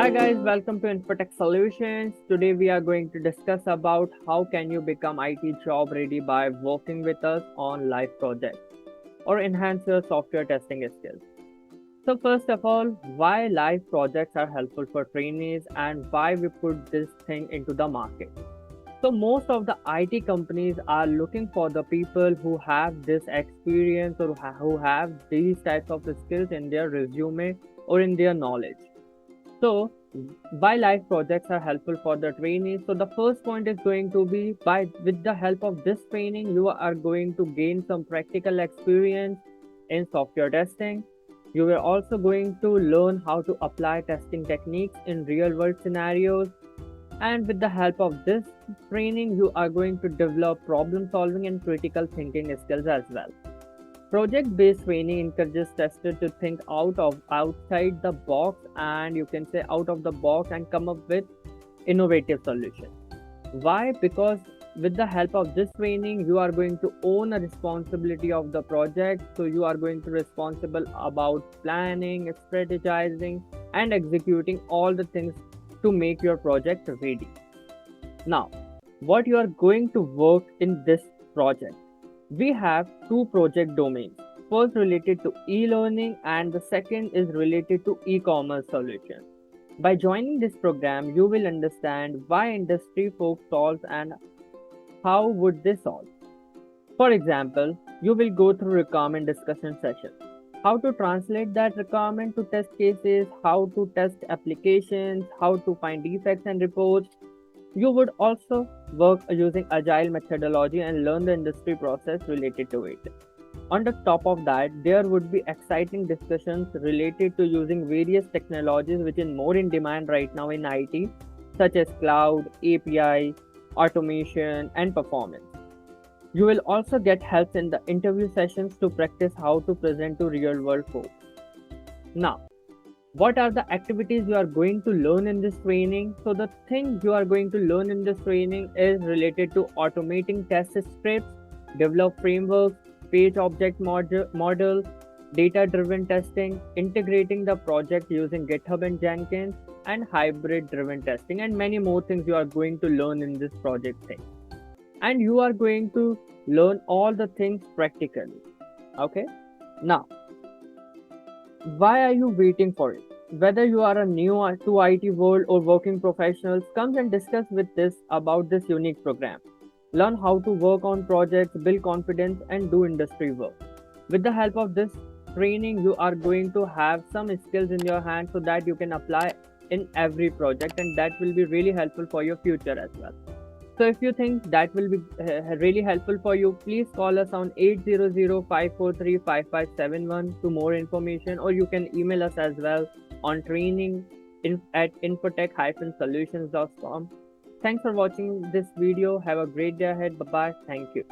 Hi guys, welcome to Infotech Solutions. Today we are going to discuss about how can you become IT job ready by working with us on live projects or enhance your software testing skills. So first of all, why live projects are helpful for trainees and why we put this thing into the market. So most of the IT companies are looking for the people who have this experience or who have these types of skills in their resume or in their knowledge. So, why live projects are helpful for the trainees? So, the first point is going to be by with the help of this training, you are going to gain some practical experience in software testing. You are also going to learn how to apply testing techniques in real world scenarios. And with the help of this training, you are going to develop problem solving and critical thinking skills as well. Project-based training encourages testers to think outside the box and you can say out of the box and come up with innovative solutions. Why? Because with the help of this training, you are going to own a responsibility of the project. So you are going to responsible about planning, strategizing, and executing all the things to make your project ready. Now, what you are going to work in this project? We have two project domains. First related to e-learning and the second is related to e-commerce solutions. By joining this program, you will understand why industry folks solve and how would they solve. For example, you will go through requirement discussion sessions. How to translate that requirement to test cases, how to test applications, how to find defects and reports. You would also work using agile methodology and learn the industry process related to it. On the top of that, there would be exciting discussions related to using various technologies which is more in demand right now in IT, such as cloud, API, automation, and performance. You will also get help in the interview sessions to practice how to present to real world folks. Now, what are the activities you are going to learn in this training? So the thing you are going to learn in this training is related to automating test scripts, develop frameworks, page object model, data driven testing, integrating the project using GitHub and Jenkins, and hybrid driven testing, and many more things you are going to learn in this project thing. And you are going to learn all the things practically. Okay, now why are you waiting for it? Whether you are a new to IT world or working professionals, come and discuss with this about this unique program. Learn how to work on projects, build confidence, and do industry work. With the help of this training, you are going to have some skills in your hand so that you can apply in every project, and that will be really helpful for your future as well. So if you think that will be really helpful for you, please call us on 800-543-5571 to more information, or you can email us as well on training at infotech-solutions.com. Thanks for watching this video. Have a great day ahead. Bye bye. Thank you.